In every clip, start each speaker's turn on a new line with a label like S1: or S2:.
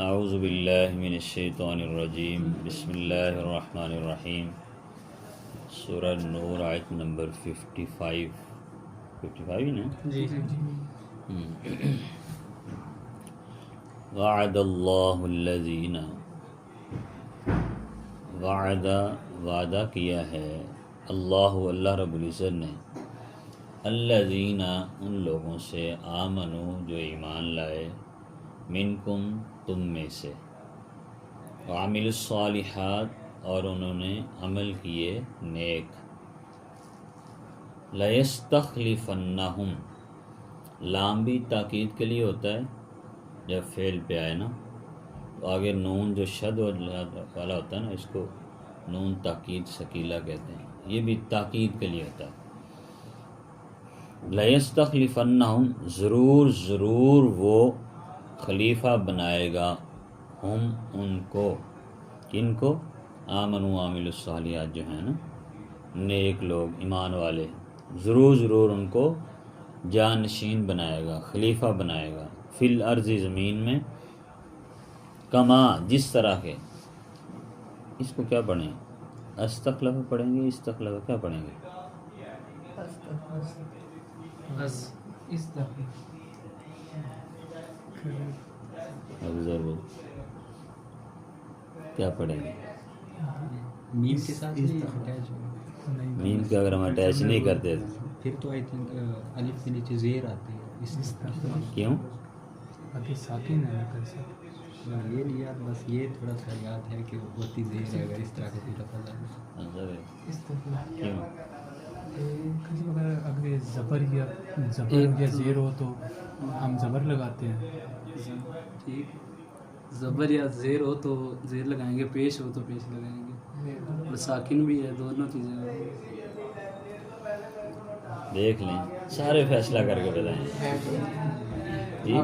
S1: اعوذ باللہ من الشیطان الرجیم، بسم اللہ الرحمن الرحیم۔ سورہ نور آیت نمبر 55 ہی نا؟
S2: جی
S1: وعد اللہ الذین، وعدہ کیا ہے اللہ رب العزت نے، الذین ان لوگوں سے، آمنو جو ایمان لائے، منکم تم میں سے، وعملوا الصالحات اور انہوں نے عمل کیے نیک، لَيَسْتَخْلِفَنَّهُمْ، لام بھی تاکید کے لیے ہوتا ہے جب فعل پہ آئے نا، تو آگے نون جو شد والا ہوتا ہے نا، اس کو نون تاکید ثقیلہ کہتے ہیں، یہ بھی تاکید کے لیے ہوتا ہے۔ لَيَسْتَخْلِفَنَّهُمْ، ضرور وہ خلیفہ بنائے گا، ہم ان کو، کن کو؟ آمنوا وعملوا الصالحات جو ہیں نا، نیک لوگ، ایمان والے، ضرور ان کو جانشین بنائے گا، خلیفہ بنائے گا، فی الارض زمین میں، کما جس طرح کے، اس کو کیا پڑھیں؟ استخلف پڑھیں گے، استخلف کیا پڑھیں گے؟ ضرور کیا پڑھیں گے؟
S2: میم کے ساتھ اٹیچ ہو،
S1: میم کا اگر ہم اٹیچ نہیں کرتے تو
S2: پھر تو آئی تھنک الف کے نیچے زیر آتی ہے،
S1: کیوں؟
S3: ابھی ساکن ہے
S2: یہ نہیں یاد، بس یہ تھوڑا سا یاد ہے کہ ہوتی زیر ہے اگر اس طرح کا کوئی لفظ آئے۔
S1: کیوں؟
S3: کبھی اگر زبر یا زیر ہو تو ہم زبر لگاتے ہیں،
S4: ٹھیک، زبر یا زیر ہو تو زیر لگائیں گے، پیش ہو تو پیش لگائیں گے، اور ساکن بھی ہے، دونوں چیزیں ہیں۔
S1: دیکھ لیں، سارے فیصلہ کر کے بتائیں جی۔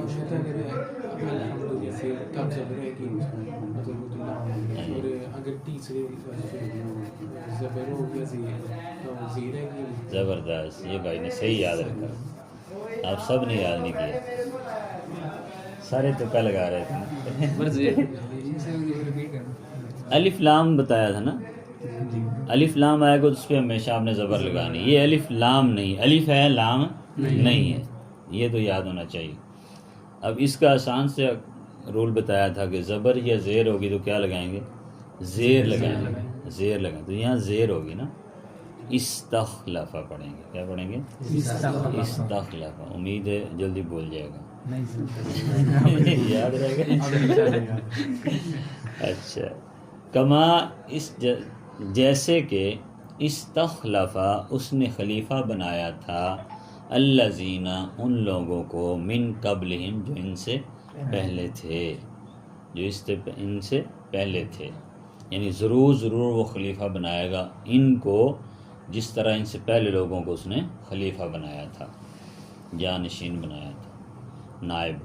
S1: زبردست، یہ بھائی نے صحیح یاد رکھا، آپ سب نے یاد نہیں کیا، سارے تکا لگا رہے تھے نا۔ الف لام بتایا تھا نا، الف لام آئے گا تو اس پہ ہمیشہ آپ نے زبر لگانی، یہ الف لام نہیں، الف ہے لام نہیں ہے، یہ تو یاد ہونا چاہیے۔ اب اس کا آسان سے رول بتایا تھا کہ زبر یا زیر ہوگی تو کیا لگائیں گے؟ زیر لگائیں گے، زیر لگائیں، تو یہاں زیر ہوگی نا، استخلفہ پڑھیں گے، کیا پڑھیں گے؟ استخلفہ، امید ہے جلدی بول جائے گا، یاد رہے گا؟ اچھا، کما اس جیسے کہ استخلفہ اس نے خلیفہ بنایا تھا، الذین ان لوگوں کو، من قبلہم جو ان سے پہلے تھے، ان سے پہلے تھے، یعنی ضرور وہ خلیفہ بنائے گا ان کو، جس طرح ان سے پہلے لوگوں کو اس نے خلیفہ بنایا تھا، جانشین بنایا تھا، نائب۔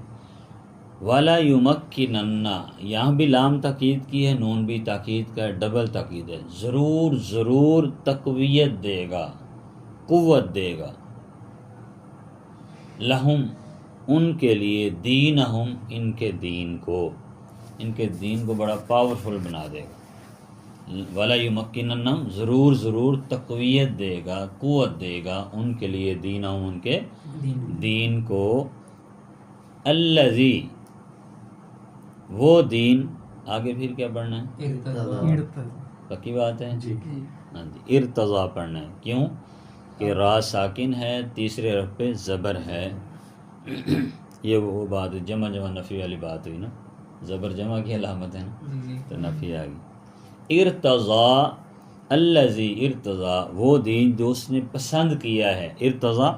S1: وَلَا يُمَكِّنَنَّ، یہاں بھی لام تاکید کی ہے، نون بھی تاکید کا ہے، ڈبل تاکید ہے، ضرور تقویت دے گا، قوت دے گا، لہم ان کے لیے، دینہم ان کے دین کو بڑا پاورفل بنا دے گا۔ وَلَا يُمَكِّنَنَّ، ضرور تقویت دے گا، قوت دے گا ان کے لیے، دینہم ان کے دین کو، الذی وہ دین، آگے پھر کیا پڑھنا ہے؟ پکی بات ہے جی، ہاں جی، ارتضا پڑھنا ہے، کیوں کہ را ساکن ہے، تیسرے حرف پہ زبر ہے، یہ وہ بات جمع نفی والی بات ہوئی نا، زبر جمع کی علامت ہے نا، تو نفی آ گئی۔ ارتضا، الذی ارتضا وہ دین جو اس نے پسند کیا ہے، ارتضا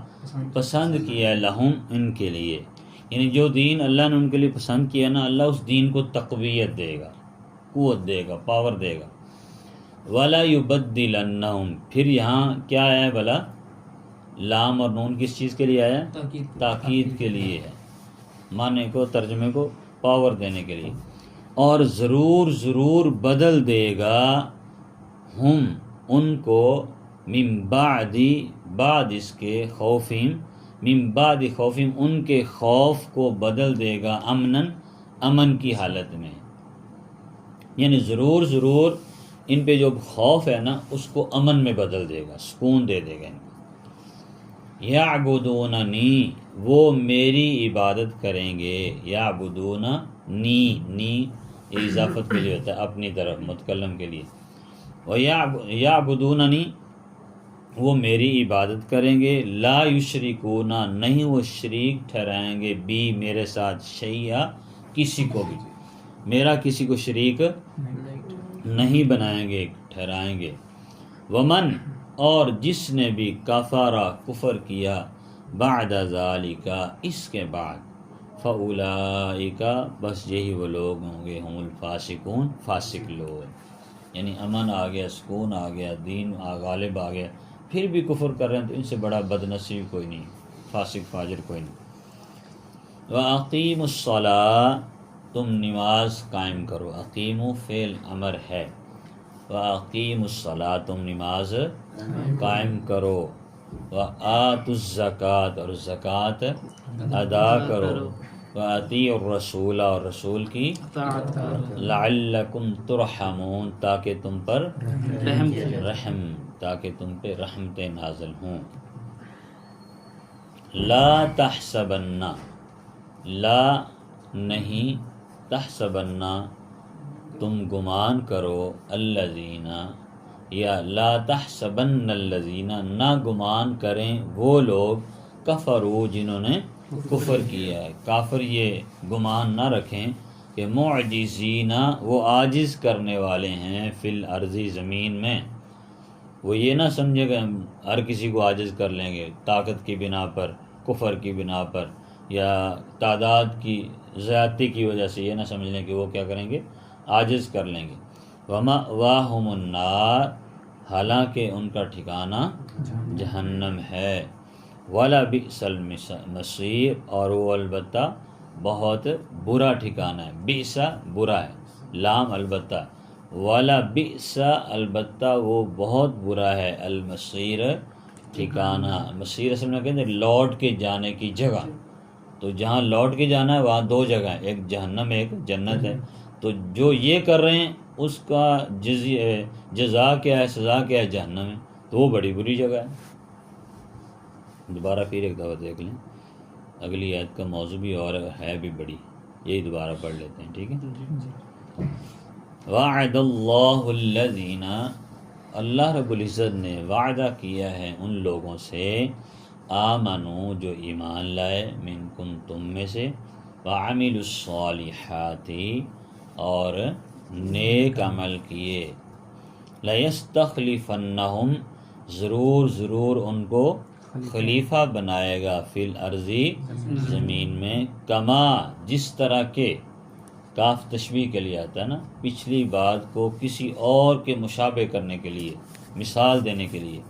S1: پسند کیا ہے، لہم ان کے لیے، یعنی جو دین اللہ نے ان کے لیے پسند کیا نا، اللہ اس دین کو تقویت دے گا، قوت دے گا، پاور دے گا۔ وَلَا يُبَدِّلَنَّهُمْ، پھر یہاں کیا ہے بلا؟ لام اور نون کس چیز کے لیے آیا؟ تاکید کے لیے ہے، معنی کو، ترجمے کو پاور دینے کے لیے، اور ضرور بدل دے گا ہم ان کو، من بعد اس کے، خوفہم من بعد خوفہم ان کے خوف کو بدل دے گا، امن کی حالت میں، یعنی ضرور ضرور ان پہ جو خوف ہے نا اس کو امن میں بدل دے گا، سکون دے دے گا ان کو۔ یعبدوننی، وہ میری عبادت کریں گے، یعبدوننی، نی یہ اضافت کے لیے ہوتا ہے اپنی طرف متکلم کے لیے، یعبدوننی وہ میری عبادت کریں گے، لا یشرکون نہیں وہ شریک ٹھہرائیں گے بی میرے ساتھ، شیئا کسی کو بھی، میرا کسی کو شریک نہیں بنائیں گے ٹھہرائیں گے، ومن اور جس نے بھی کفارہ کفر کیا بعد ذالک اس کے بعد، فاولئک بس یہی وہ لوگ ہوں گے، ہم الفاسقون فاسق لوگ، یعنی امن آ گیا، سکون آ گیا، دین غالب آ گیا، پھر بھی کفر کر رہے ہیں تو ان سے بڑا بد نصیب کوئی نہیں، فاسق فاجر کوئی نہیں۔ وَأَقِيمُوا الصَّلَاةَ تم نماز قائم کرو، اقیمو فعل امر ہے، وَأَقِيمُوا الصَّلَاةَ تم نماز قائم کرو، وَآتُوا الزَّكَاةَ اور زکوٰۃ ادا کرو، وَأَطِيعُوا الرَّسُولَ اور رسول کی لعلکم ترحمون تاکہ تم پر تاکہ تم پہ رحمتیں نازل ہوں۔ لا تحسبن، لا نہیں، تحسبن تم گمان کرو، الذین یا لا تحسبن الذین نہ گمان کریں وہ لوگ، کفروا جنہوں نے کفر کیا ہے، کافر یہ گمان نہ رکھیں کہ معجزین وہ عاجز کرنے والے ہیں، فی الارض زمین میں، وہ یہ نہ سمجھے کہ ہم ہر کسی کو عاجز کر لیں گے طاقت کی بنا پر، کفر کی بنا پر، یا تعداد کی زیادتی کی وجہ سے یہ نہ سمجھ لیں کہ وہ کیا کریں گے، عاجز کر لیں گے۔ وَمَأْوَاهُمُ النَّارُ حالانکہ ان کا ٹھکانہ جہنم ہے، وَلَبِئْسَ الْمَصِيرُ اور وہ البتہ بہت برا ٹھکانہ ہے، بئس برا ہے، لام البتہ، وَلَبِئْسَ البتہ وہ بہت برا ہے، المصیر ٹھکانہ، مصیر اصل میں کہتے ہیں لوٹ کے جانے کی جگہ، تو جہاں لوٹ کے جانا ہے وہاں دو جگہ ہیں، ایک جہنم ایک جنت ہے، تو جو یہ کر رہے ہیں اس کا جزا کیا ہے، سزا کیا ہے، جہنم ہے، تو وہ بڑی بری جگہ ہے۔ دوبارہ پھر ایک دفعہ دیکھ لیں، اگلی آیت کا موضوع بھی اور ہے بھی بڑی، یہی دوبارہ پڑھ لیتے ہیں، ٹھیک ہے۔ وعد اللہ الذین اللہ رب العزت نے وعدہ کیا ہے ان لوگوں سے، آمنو جو ایمان لائے، منکم تم میں سے، وعملوا الصالحات اور نیک عمل کیے، لیستخلفنہم ضرور ضرور ان کو خلیفہ بنائے گا، فی الارض زمین میں، کما جس طرح کے، کاف تشبیہ کے لیے آتا ہے نا، پچھلی بات کو کسی اور کے مشابہ کرنے کے لیے، مثال دینے کے لیے،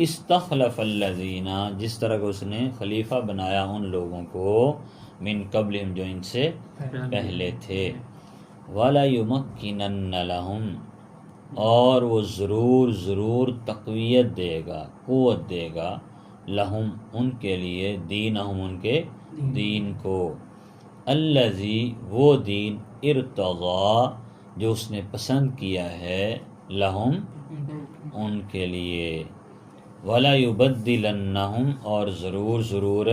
S1: استخلف الذین جس طرح کہ اس نے خلیفہ بنایا ان لوگوں کو، من قبلہم جو ان سے پہلے تھے، وَلَيُمَكِّنَنَّ لَهُمْ اور وہ ضرور ضرور تقویت دے گا، قوت دے گا، لہم ان کے لیے، دینہم ان کے دین کو، الذی وہ دین، ارتضی جو اس نے پسند کیا ہے، لہم ان کے لیے، وَلَيُبَدِّلَنَّهُمْ اور ضرور ضرور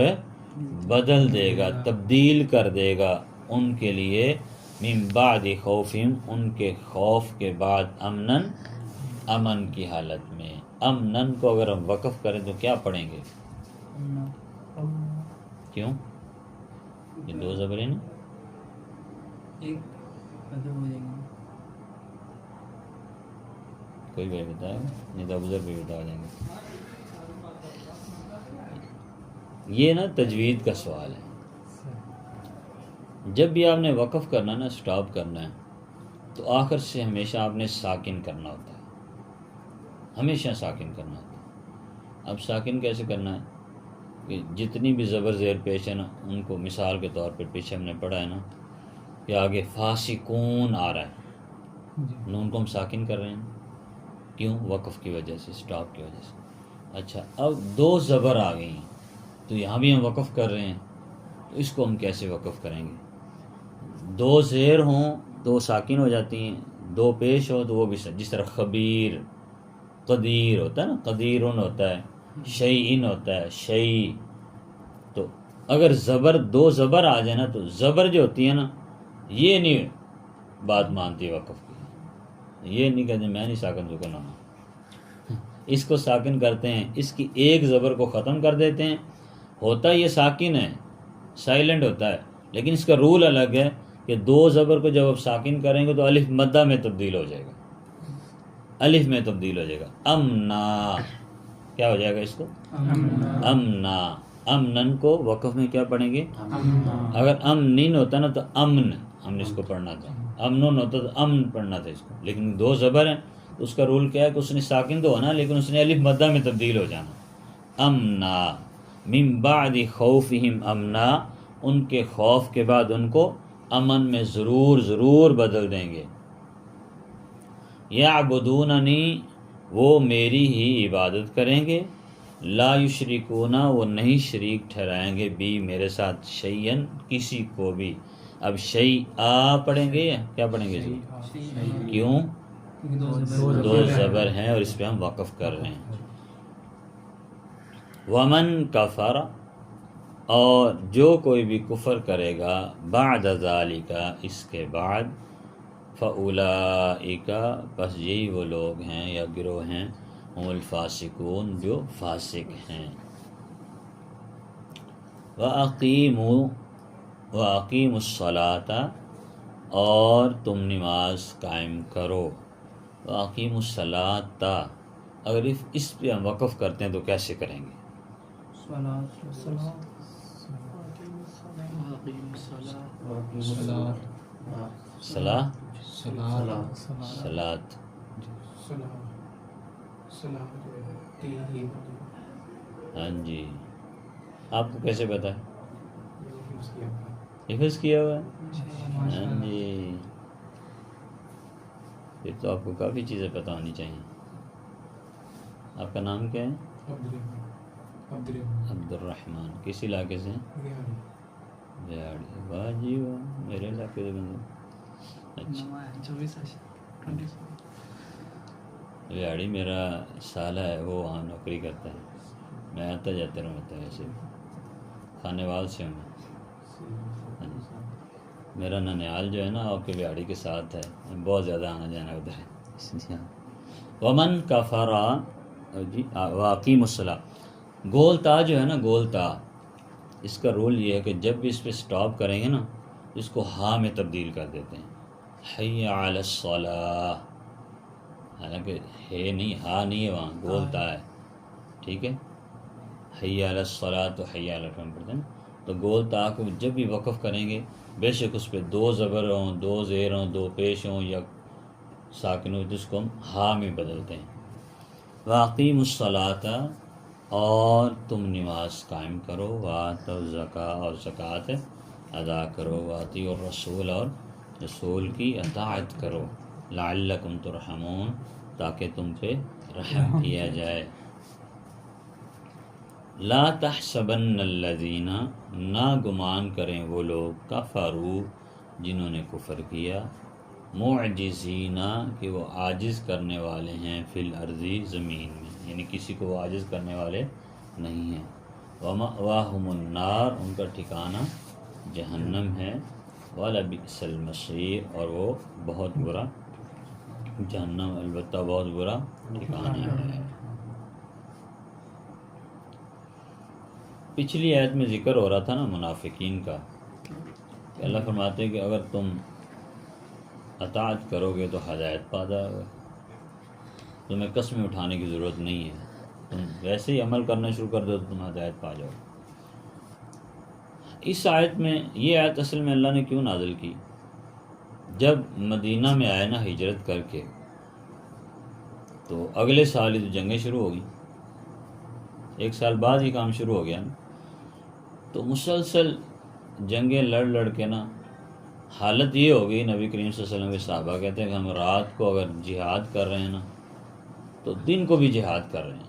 S1: بدل دے گا، تبدیل کر دے گا ان کے لیے، من بعد خوفہم ان کے خوف کے بعد، امنن امن کی حالت میں، امنن کو اگر ہم وقف کریں تو کیا پڑھیں گے؟ کیوں؟ یہ دو زبریں نا،
S4: ایک ختم ہو جائے گا،
S1: کوئی بھی بتائے گا، نہیں تو ابزر بھی بتا دیں گے۔ یہ نا تجوید کا سوال ہے، جب بھی آپ نے وقف کرنا ہے نا، سٹاپ کرنا ہے، تو آخر سے ہمیشہ آپ نے ساکن کرنا ہوتا ہے، ہمیشہ ساکن کرنا ہوتا ہے۔ اب ساکن کیسے کرنا ہے کہ جتنی بھی زبر زیر پیش ہے نا، ان کو مثال کے طور پر پیچھے ہم نے پڑھا ہے نا کہ آگے فاسقون آ رہا ہے، نون کو ہم ساکن کر رہے ہیں، کیوں؟ وقف کی وجہ سے، سٹاپ کی وجہ سے۔ اچھا، اب دو زبر آ گئی ہیں تو یہاں بھی ہم وقف کر رہے ہیں، تو اس کو ہم کیسے وقف کریں گے؟ دو زیر ہوں تو وہ ساکن ہو جاتی ہیں، دو پیش ہو تو وہ بھی جس طرح خبیر، قدیر ہوتا ہے نا، قدیرن ہوتا ہے، شیئن ہوتا ہے، شیء. تو اگر زبر دو زبر آ جائے نا تو زبر جو ہوتی ہے نا یہ نہیں بات مانتی وقف کی، یہ نہیں کہتے میں نہیں ساکن سکن ہونا، اس کو ساکن کرتے ہیں، اس کی ایک زبر کو ختم کر دیتے ہیں. ہوتا یہ ساکن ہے، سائلنٹ ہوتا ہے، لیکن اس کا رول الگ ہے کہ دو زبر کو جب آپ ساکن کریں گے تو الف مدہ میں تبدیل ہو جائے گا، الف میں تبدیل ہو جائے گا. امنا کیا ہو جائے گا اس کو؟ امنا. امنن کو وقف میں کیا پڑھیں گے؟ اگر امنن ہوتا نا تو امن، ہم نے اس کو پڑھنا تھا، امنن ہوتا تو امن پڑھنا تھا اس کو، لیکن دو زبر ہیں تو اس کا رول کیا ہے کہ اس نے ساکن تو ہونا لیکن اس نے الف مدہ میں تبدیل ہو جانا. امنا من بعد خوفہم امنا، ان کے خوف کے بعد ان کو امن میں ضرور بدل دیں گے. یعبدوننی، وہ میری ہی عبادت کریں گے، لا یشرکون، وہ نہیں شریک ٹھہرائیں گے، بھی میرے ساتھ، شیئن کسی کو بھی. اب شیئا پڑھیں گے یا کیا پڑھیں گے جی؟ کیوں؟ دو زبر ہیں اور اس پہ ہم وقف کر رہے ہیں. ومن کفر، اور جو کوئی بھی کفر کرے گا، بعد ذالک، اس کے بعد، فاولئک، بس یہی وہ لوگ ہیں یا گروہ ہیں، ہم الفاسقون، جو فاسق ہیں. وَأَقِیمُوا الصَّلَاةَ، اور تم نماز قائم کرو. وَأَقِیمُوا الصَّلَاةَ، اگر اس پہ ہم وقف کرتے ہیں تو کیسے کریں گے؟ صلاۃ. ہاں جی، آپ کو کیسے پتا ہے؟ حفظ کیا ہوا ہے؟ ہاں جی، پھر تو آپ کو کافی چیزیں پتہ ہونی چاہیے. آپ کا نام کیا ہے؟ عبد الرحمن. کس علاقے سے ہیں؟ بہاڑی. واہ جی واہ، میرے علاقے سے بندے. اچھا، بہاڑی میرا سالہ ہے، وہ وہاں نوکری کرتا ہے، میں آتا جاتا رہتا ہے. ایسے کھانے وال سے ہوں میں. میرا ننیال جو ہے نا آپ کے بہاڑی کے ساتھ ہے، بہت زیادہ آنا جانا ادھر ہے. ومن کفر، جی واقیم الصلاۃ. گول تا جو ہے نا، گول تا، اس کا رول یہ ہے کہ جب بھی اس پہ سٹاپ کریں گے نا تو اس کو ہا میں تبدیل کر دیتے ہیں. حی علی الصلاۃ، حالانکہ ہے نہیں، ہا نہیں ہے وہاں، گول تا ہے. ٹھیک ہے، حی علی الصلاۃ تو حی علی الفلاح پڑھتے ہیں. تو گول تا کو جب بھی وقف کریں گے، بے شک اس پہ دو زبر ہوں، دو زیر ہوں، دو پیش ہوں یا ساکن ہو، جس کو ہم ہا میں بدلتے ہیں. واقیم الصلاۃ، اور تم نماز قائم کرو. وآتوا الزکاۃ، اور زکوٰۃ ادا کرو. واطیعوا الرسول، اور رسول کی اطاعت کرو. لعلکم ترحمون، تاکہ تم پہ رحم کیا جائے. لا تحسبن الذین، نہ گمان کریں وہ لوگ، کفروا، جنہوں نے کفر کیا، معجزین، کہ وہ عاجز کرنے والے ہیں، فی الارض، زمین میں، یعنی کسی کو وہ عاجز کرنے والے نہیں ہیں. ومأواہم النار، ان کا ٹھکانہ جہنم ہے. ولبئس المصیر، اور وہ بہت برا، جہنم البتہ بہت برا ٹھکانہ ہے. پچھلی آیت میں ذکر ہو رہا تھا نا منافقین کا، کہ اللہ فرماتے ہیں کہ اگر تم اطاعت کرو گے تو ہدایت پا جاؤ گے، تمہیں قسمیں اٹھانے کی ضرورت نہیں ہے، تم ویسے ہی عمل کرنا شروع کر دو تو تم ہدایت پا جاؤ. اس آیت میں، یہ آیت اصل میں اللہ نے کیوں نازل کی؟ جب مدینہ میں آئے نا ہجرت کر کے، تو اگلے سال ہی تو جنگیں شروع ہو گئی، ایک سال بعد ہی کام شروع ہو گیا نا. تو مسلسل جنگیں لڑ کے نا حالت یہ ہو گئی، نبی کریم صلی اللہ علیہ وسلم کے صحابہ کہتے ہیں کہ ہم رات کو اگر جہاد کر رہے ہیں نا تو دن کو بھی جہاد کر رہے ہیں.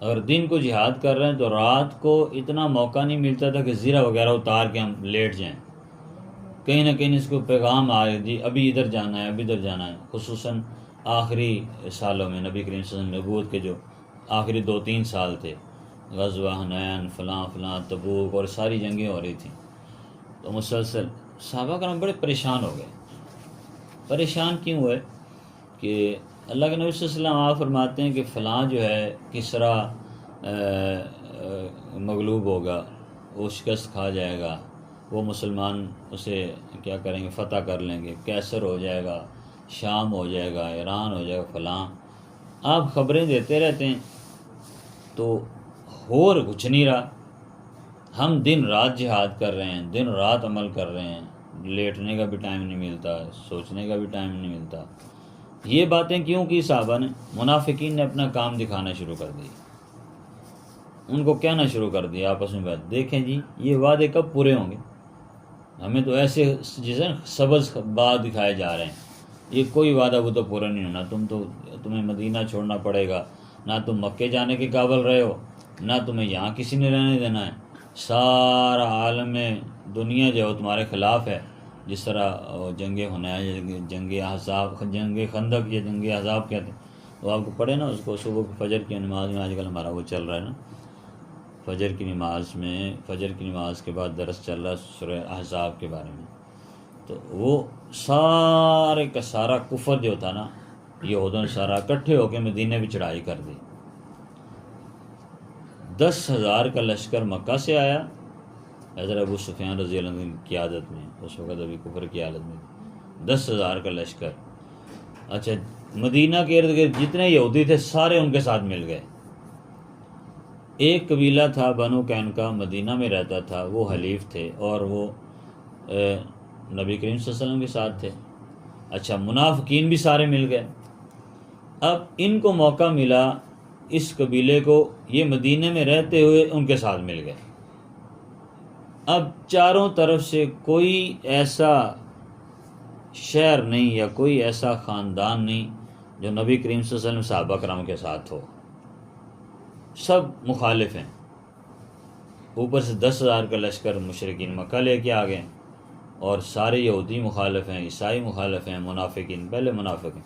S1: اگر دن کو جہاد کر رہے ہیں تو رات کو اتنا موقع نہیں ملتا تھا کہ زیرہ وغیرہ اتار کے ہم لیٹ جائیں. کہیں نہ کہیں اس کو پیغام آئے جی ابھی ادھر جانا ہے، ابھی ادھر جانا ہے. خصوصاً آخری سالوں میں نبی کریم صلی اللہ علیہ وسلم نبوت کے جو آخری 2-3 سال تھے، غزوہ حنین، فلاں فلاں، تبوک اور ساری جنگیں ہو رہی تھیں، تو مسلسل صحابہ کرام بڑے پریشان ہو گئے. پریشان کیوں ہوئے کہ اللہ کے نبی صلی اللہ علیہ وسلم آپ فرماتے ہیں کہ فلاں جو ہے کسرا مغلوب ہوگا، وہ شکست کھا جائے گا، وہ مسلمان اسے کیا کریں گے، فتح کر لیں گے، کیسر ہو جائے گا، شام ہو جائے گا، ایران ہو جائے گا، فلاں. آپ خبریں دیتے رہتے ہیں تو اور کچھ نہیں رہا. ہم دن رات جہاد کر رہے ہیں، دن رات عمل کر رہے ہیں، لیٹنے کا بھی ٹائم نہیں ملتا، سوچنے کا بھی ٹائم نہیں ملتا. یہ باتیں کیوں کی صحابہ نے؟ منافقین نے اپنا کام دکھانا شروع کر دی، ان کو کہنا شروع کر دیا آپس میں بات، دیکھیں جی یہ وعدے کب پورے ہوں گے؟ ہمیں تو ایسے جیسے سبز باغ دکھائے جا رہے ہیں، یہ کوئی وعدہ وہ تو پورا نہیں ہونا. تمہیں مدینہ چھوڑنا پڑے گا، نہ تم مکے جانے کے قابل رہے ہو، نہ تمہیں یہاں کسی نے رہنے دینا ہے. سارا عالم دنیا جو ہے تمہارے خلاف ہے. جس طرح جنگ حنین، جنگ احزاب، جنگ خندق یا جنگ احزاب کہتے ہیں، وہ آپ کو پڑھے نا، اس کو صبح فجر کی نماز میں آج کل ہمارا وہ چل رہا ہے نا، فجر کی نماز میں، فجر کی نماز کے بعد درس چل رہا ہے سورہ احزاب کے بارے میں. تو وہ سارے کا سارا کفر جو تھا نا، یہودوں نے سارا اکٹھے ہو کے مدینے بھی چڑھائی کر دی. 10,000 کا لشکر مکہ سے آیا حضرت ابو سفیان رضی اللہ عنہ کی قیادت میں، اس وقت ابھی کفر کی حالت میں. 10,000 کا لشکر. اچھا مدینہ کے ارد گرد جتنے یہودی تھے سارے ان کے ساتھ مل گئے. ایک قبیلہ تھا بنو قینقاع، مدینہ میں رہتا تھا، وہ حلیف تھے اور وہ نبی کریم صلی اللہ علیہ وسلم کے ساتھ تھے. اچھا منافقین بھی سارے مل گئے. اب ان کو موقع ملا، اس قبیلے کو، یہ مدینے میں رہتے ہوئے ان کے ساتھ مل گئے. اب چاروں طرف سے کوئی ایسا شہر نہیں یا کوئی ایسا خاندان نہیں جو نبی کریم صلی اللہ علیہ وسلم صحابہ کرام کے ساتھ ہو، سب مخالف ہیں. اوپر سے 10,000 کا لشکر مشرکین مکہ لے کے آ گئے، اور سارے یہودی مخالف ہیں، عیسائی مخالف ہیں، منافقین پہلے منافق ہیں.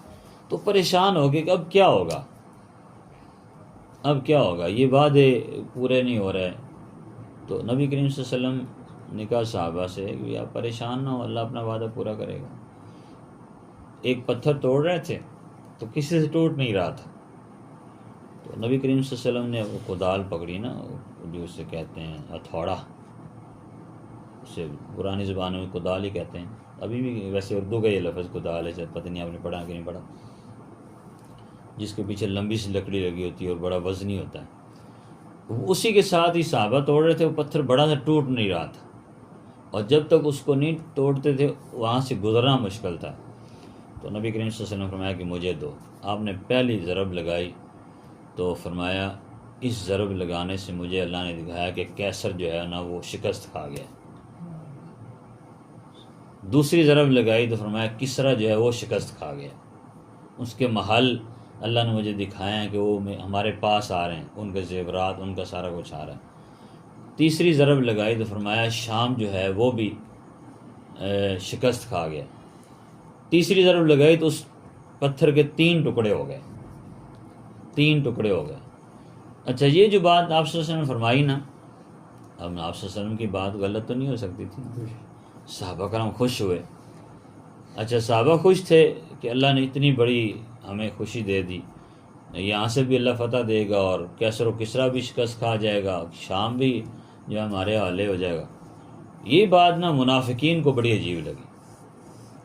S1: تو پریشان ہو گئے کہ اب کیا ہوگا، اب کیا ہوگا، یہ وعدے پورے نہیں ہو رہے. تو نبی کریم صلی اللہ علیہ وسلم نے کہا صحابہ سے کہ آپ پریشان نہ ہو، اللہ اپنا وعدہ پورا کرے گا. ایک پتھر توڑ رہے تھے تو کسی سے ٹوٹ نہیں رہا تھا. تو نبی کریم صلی اللہ علیہ وسلم نے وہ کدال پکڑی نا، جو اسے کہتے ہیں ہتھوڑا، اسے پرانی زبان میں کدال ہی کہتے ہیں، ابھی بھی ویسے اردو کا یہ لفظ کدال ہے، شاید پتہ نہیں آپ نے پڑھا کہ نہیں پڑھا، جس کے پیچھے لمبی سی لکڑی لگی ہوتی ہے اور بڑا وزنی ہوتا ہے. اسی کے ساتھ ہی صحابہ توڑ رہے تھے، وہ پتھر بڑا سا ٹوٹ نہیں رہا تھا، اور جب تک اس کو نہیں توڑتے تھے وہاں سے گزرنا مشکل تھا. تو نبی کریم صلی اللہ علیہ وسلم نے فرمایا کہ مجھے دو. آپ نے پہلی ضرب لگائی تو فرمایا اس ضرب لگانے سے مجھے اللہ نے دکھایا کہ کیسر جو ہے نا وہ شکست کھا گیا. دوسری ضرب لگائی تو فرمایا کسرا جو ہے وہ شکست کھا گیا. اس کے محل اللہ نے مجھے دکھایا ہے کہ وہ ہمارے پاس آ رہے ہیں، ان کے زیورات، ان کا سارا کچھ آ رہا ہے. تیسری ضرب لگائی تو فرمایا شام جو ہے وہ بھی شکست کھا گیا. تیسری ضرب لگائی تو اس پتھر کے 3 ٹکڑے ہو گئے، 3 ٹکڑے ہو گئے. اچھا یہ جو بات آپ صلی اللہ علیہ وسلم نے فرمائی نا، اب آپ صلی اللہ علیہ وسلم کی بات غلط تو نہیں ہو سکتی تھی. صحابہ کرام خوش ہوئے. اچھا صحابہ خوش تھے کہ اللہ نے اتنی بڑی ہمیں خوشی دے دی، یہاں سے بھی اللہ فتح دے گا اور کیسر و کسرا بھی شکست کھا جائے گا، شام بھی جو ہمارے حوالے ہو جائے گا. یہ بات نا منافقین کو بڑی عجیب لگی.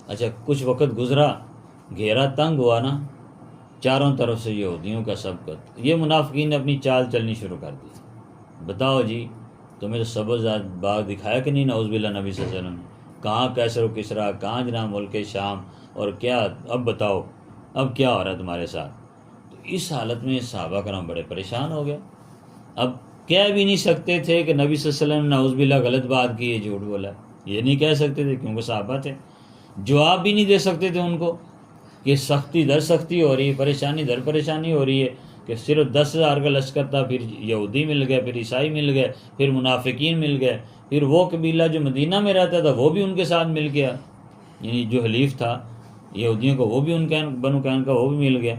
S1: اچھا کچھ وقت گزرا، گھیرا تنگ ہوا نا، چاروں طرف سے یہودیوں کا سبقت. یہ منافقین نے اپنی چال چلنی شروع کر دی. بتاؤ جی تمہیں تو سبز باغ دکھایا کہ نہیں نعوذ باللہ نبی صلی اللہ علیہ وسلم نے، کہاں کیسر و کسرا، کہاں جناب ملک شام، اور کیا اب بتاؤ اب کیا ہو رہا ہے تمہارے ساتھ. تو اس حالت میں صحابہ کرام بڑے پریشان ہو گئے. اب کہہ بھی نہیں سکتے تھے کہ نبی صلی اللہ علیہ وسلم نے نعوذ باللہ غلط بات کی ہے، جھوٹ بولا، یہ نہیں کہہ سکتے تھے کیونکہ صحابہ تھے. جواب بھی نہیں دے سکتے تھے ان کو کہ سختی در سختی ہو رہی ہے، پریشانی در پریشانی ہو رہی ہے، کہ صرف 10,000 کا لشکر تھا، پھر یہودی مل گئے، پھر عیسائی مل گئے، پھر منافقین مل گئے، پھر وہ قبیلہ جو مدینہ میں رہتا تھا وہ بھی ان کے ساتھ مل گیا، یعنی جو حلیف تھا یہودیوں کو وہ بھی ان کا بنو قینقاع وہ بھی مل گیا.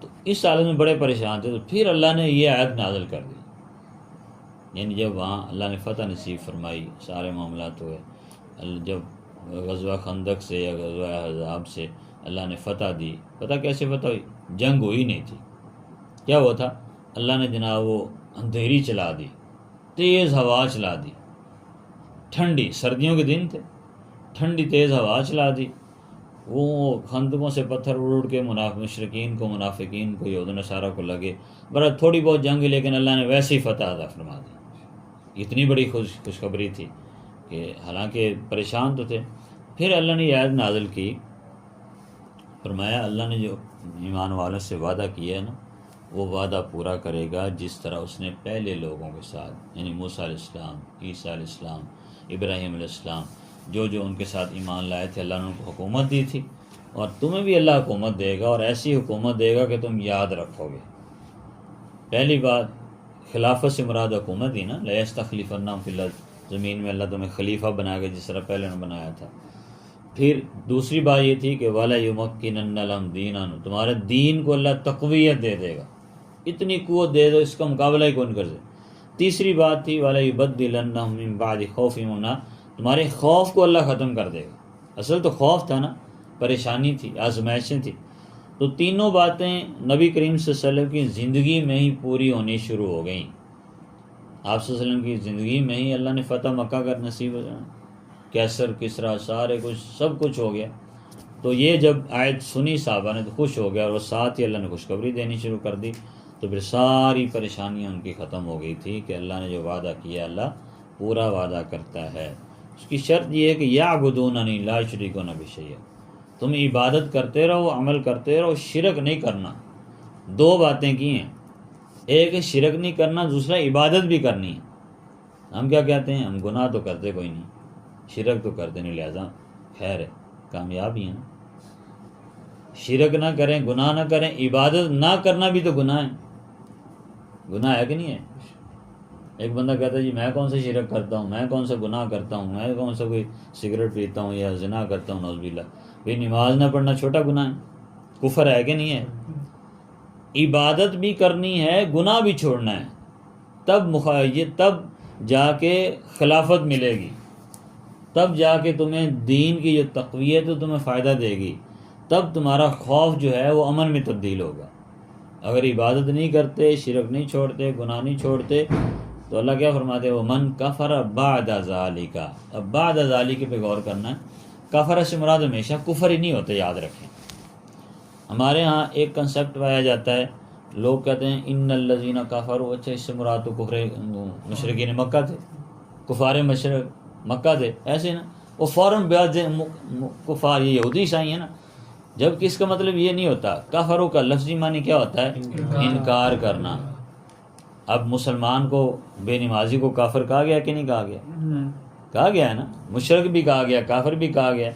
S1: تو اس حالت میں بڑے پریشان تھے. تو پھر اللہ نے یہ آیت نازل کر دی، یعنی جب وہاں اللہ نے فتح نصیب فرمائی، سارے معاملات ہوئے، جب غزوہ خندق سے یا غزوہ احزاب سے اللہ نے فتح دی. پتہ کیسے فتح ہوئی؟ جنگ ہوئی نہیں تھی. کیا ہوا تھا؟ اللہ نے جناب وہ اندھیری چلا دی، تیز ہوا چلا دی، ٹھنڈی، سردیوں کے دن تھے، ٹھنڈی تیز ہوا چلا دی. وہ خندقوں سے پتھر اڑ کے مشرکین کو، منافقین کو، یہود و نصارہ کو لگے. برا تھوڑی بہت جنگ، لیکن اللہ نے ویسے ہی فتح عطا فرما دی. اتنی بڑی خوشخبری تھی کہ حالانکہ پریشان تو تھے. پھر اللہ نے یہ آیت نازل کی، فرمایا اللہ نے جو ایمان والوں سے وعدہ کیا ہے نا، وہ وعدہ پورا کرے گا جس طرح اس نے پہلے لوگوں کے ساتھ، یعنی موسیٰ علیہ السلام، عیسیٰ علیہ السلام، ابراہیم علیہ السلام، جو ان کے ساتھ ایمان لائے تھے، اللہ نے ان کو حکومت دی تھی، اور تمہیں بھی اللہ حکومت دے گا، اور ایسی حکومت دے گا کہ تم یاد رکھو گے. پہلی بات خلافت سے مراد حکومت ہی نا، لَيَسْتَخْلِفَنَّهُمْ فِي الْأَرْضِ، زمین میں اللہ تمہیں خلیفہ بنا کے جس طرح پہلے نے بنایا تھا. پھر دوسری بات یہ تھی کہ وَلَيُمَكِّنَنَّ لَهُمْ دِينَهُمْ، تمہارے دین کو اللہ تقویت دے دے گا، اتنی قوت دے دو اس کا مقابلہ ہی کون کر سکے. تیسری بات تھی وَلَيُبَدِّلَنَّهُم مِّن بَعْدِ خَوْفِهِمْ أَمْنًا، تمہارے خوف کو اللہ ختم کر دے گا. اصل تو خوف تھا نا، پریشانی تھی، آزمائشیں تھی. تو تینوں باتیں نبی کریم صلی اللہ علیہ وسلم کی زندگی میں ہی پوری ہونی شروع ہو گئیں. آپ صلی اللہ علیہ وسلم کی زندگی میں ہی اللہ نے فتح مکہ کا نصیب ہو جانا، کیسر کسرا سارے کچھ سب کچھ ہو گیا. تو یہ جب آیت سنی صحابہ نے تو خوش ہو گیا، اور ساتھ ہی اللہ نے خوشخبری دینی شروع کر دی. تو پھر ساری پریشانیاں ان کی ختم ہو گئی تھی کہ اللہ نے جو وعدہ کیا اللہ پورا وعدہ کرتا ہے. اس کی شرط یہ ہے کہ یعبدوننی لا یشرکون بی شیئا، تم عبادت کرتے رہو، عمل کرتے رہو، شرک نہیں کرنا. دو باتیں کی ہیں، ایک ہے شرک نہیں کرنا، دوسرا عبادت بھی کرنی ہے. ہم کیا کہتے ہیں؟ ہم گناہ تو کرتے کوئی نہیں، شرک تو کرتے نہیں، لہذا خیر ہے، کامیاب ہی ہیں. شرک نہ کریں، گناہ نہ کریں، عبادت نہ کرنا بھی تو گناہ ہے. گناہ ہے کہ نہیں ہے؟ ایک بندہ کہتا ہے جی میں کون سا شرک کرتا ہوں، میں کون سا گناہ کرتا ہوں، میں کون سا کوئی سگریٹ پیتا ہوں یا زنا کرتا ہوں، نعوذ باللہ. بھئی نماز نہ پڑھنا چھوٹا گناہ ہے، کفر ہے کہ نہیں ہے؟ عبادت بھی کرنی ہے، گناہ بھی چھوڑنا ہے، تب جا کے خلافت ملے گی، تب جا کے تمہیں دین کی جو تقویت ہے تمہیں فائدہ دے گی، تب تمہارا خوف جو ہے وہ امن میں تبدیل ہوگا. اگر عبادت نہیں کرتے، شرک نہیں چھوڑتے، گناہ نہیں چھوڑتے، تو اللہ کیا فرماتے ہیں؟ وَمَن كَفَرَ بَعْدَ ذَلِكَ. اب بعد ذالک پہ غور کرنا ہے. کفر سے مراد ہمیشہ کفر ہی نہیں ہوتے، یاد رکھیں. ہمارے ہاں ایک کنسیپٹ پایا جاتا ہے، لوگ کہتے ہیں ان الذین کفروا، اچھا اس سے مراد تو کفر مشرکین مکہ تھے، کفار مشرق مکہ تھے، ایسے نا وہ فوراً بیعت کفار یہ یہودی عیسائی ہیں نا. جب کہ اس کا مطلب یہ نہیں ہوتا. کفروں کا لفظی معنی کیا ہوتا ہے؟ انکار کرنا. اب مسلمان کو، بے نمازی کو کافر کہا گیا کہ نہیں کہا گیا؟ کہا گیا ہے نا. مشرک بھی کہا گیا، کافر بھی کہا گیا.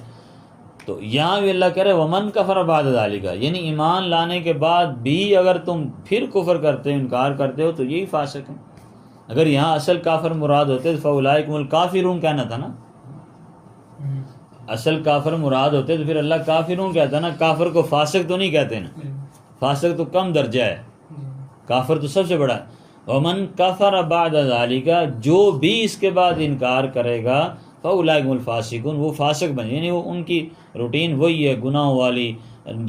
S1: تو یہاں بھی اللہ کہہ رہے ومن کفر بعد ذالک، یعنی ایمان لانے کے بعد بھی اگر تم پھر کفر کرتے ہو، انکار کرتے ہو، تو یہی فاسق ہیں. اگر یہاں اصل کافر مراد ہوتے تو فاولئک هم الکافرون کہنا تھا نا. اصل کافر مراد ہوتے تو پھر اللہ کافرون کہتا نا. کافر کو فاسق تو نہیں کہتے نا، فاسق تو کم درجہ ہے، کافر تو سب سے بڑا ہے. ومن کفر بعد ذالک، جو بھی اس کے بعد انکار کرے گا فاولئک هم الفاسقون، وہ فاسق بن، یعنی وہ ان کی روٹین وہی ہے، گناہوں والی،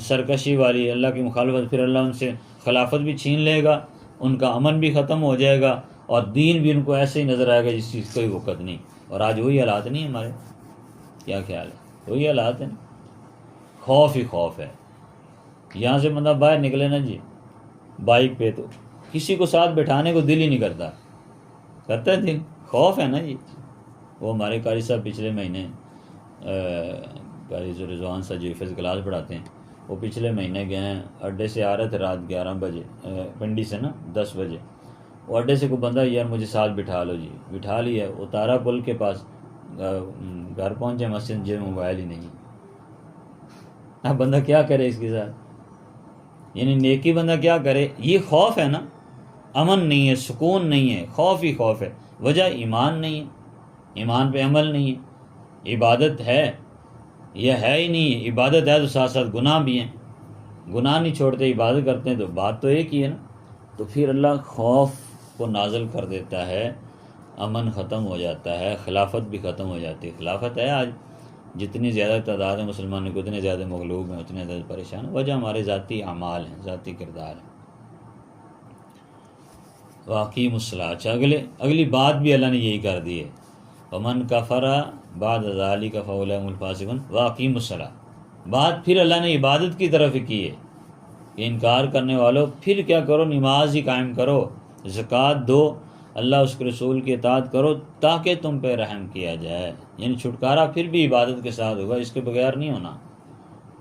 S1: سرکشی والی، اللہ کی مخالفت. پھر اللہ ان سے خلافت بھی چھین لے گا، ان کا امن بھی ختم ہو جائے گا، اور دین بھی ان کو ایسے ہی نظر آئے گا جس چیز کوئی وقت نہیں. اور آج وہی حالات نہیں ہمارے. کیا خیال ہے؟ وہی حالات ہیں. خوف ہی خوف ہے. یہاں سے بندہ باہر نکلے نا جی بائک پہ، تو کسی کو ساتھ بٹھانے کو دل ہی نہیں کرتا ہے دل. خوف ہے نا جی. وہ ہمارے قاری صاحب پچھلے مہینے، قاری رضوان صاحب جو حفظ کلاس پڑھاتے ہیں، وہ پچھلے مہینے گئے ہیں، اڈے سے آ رہے تھے رات 11 بجے، پنڈی سے نا 10 بجے. وہ اڈے سے کوئی بندہ یار مجھے ساتھ بٹھا لو جی، بٹھا لیا. اتارا پل کے پاس، گھر پہنچے مسجد، جو موبائل ہی نہیں. اب بندہ کیا کرے اس کے ساتھ؟ یعنی نیکی بندہ کیا کرے، یہ خوف ہے نا، امن نہیں ہے، سکون نہیں ہے، خوف ہی خوف ہے، وجہ ایمان نہیں ہے، ایمان پہ عمل نہیں ہے، عبادت ہے یہ ہے ہی نہیں ہے، عبادت ہے تو ساتھ ساتھ گناہ بھی ہیں، گناہ نہیں چھوڑتے، عبادت کرتے ہیں، تو بات تو ایک ہی ہے نا. تو پھر اللہ خوف کو نازل کر دیتا ہے، امن ختم ہو جاتا ہے، خلافت بھی ختم ہو جاتی ہے. خلافت ہے آج جتنی زیادہ تعداد ہے مسلمانوں کو اتنے زیادہ مغلوب ہیں، اتنے زیادہ پریشان ہیں، وجہ ہمارے ذاتی اعمال ہیں، ذاتی کردار ہیں. واقیم الصلاۃ. اچھا اگلی بات بھی اللہ نے یہی کر دی ہے، ومن کفر بعد ذلک فاولئک هم الفاسقون واقیم الصلاۃ. بات پھر اللہ نے عبادت کی طرف کی ہے کہ انکار کرنے والوں پھر کیا کرو، نماز ہی قائم کرو، زکوٰۃ دو، اللہ اس کے رسول کی اطاعت کرو تاکہ تم پہ رحم کیا جائے. یعنی چھٹکارا پھر بھی عبادت کے ساتھ ہوگا، اس کے بغیر نہیں ہونا.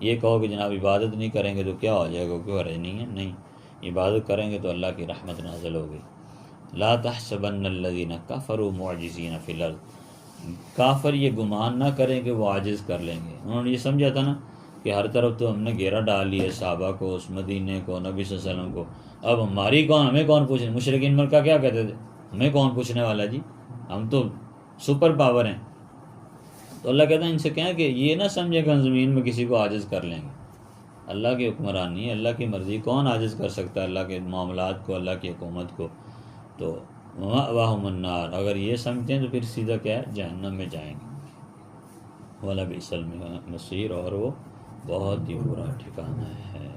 S1: یہ کہو کہ جناب عبادت نہیں کریں گے تو کیا ہو جائے گا، کوئی حرج نہیں ہے، نہیں، عبادت کریں گے تو اللہ کی رحمت نازل ہوگی. لا تحسبن الذین کفروا معجزین فی الارض. کافر یہ گمان نہ کریں کہ وہ عاجز کر لیں گے. انہوں نے یہ سمجھا تھا نا کہ ہر طرف تو ہم نے گھیرا ڈال لیا ہے، صحابہ کو، اس مدینے کو، نبی صلی اللہ علیہ وسلم کو، اب ہمیں کون پوچھے. مشرکین مکہ کیا کہتے تھے، ہمیں کون پوچھنے والا جی، ہم تو سپر پاور ہیں. تو اللہ کہتا ہے ان سے کہیں کہ یہ نہ سمجھے کہ ہم زمین میں کسی کو عاجز کر لیں گے. اللہ کی حکمرانی ہے، اللہ کی مرضی، کون عاجز کر سکتا ہے اللہ کے معاملات کو، اللہ کی حکومت کو. تو وَمَأْوَاهُمُ النَّارُ. اگر یہ سمجھتے ہیں تو پھر سیدھا کیا ہے، جہنم میں جائیں گے. وَلَبِئْسَ الْمَصِيرُ. اور وہ بہت ہی برا ٹھکانہ ہے.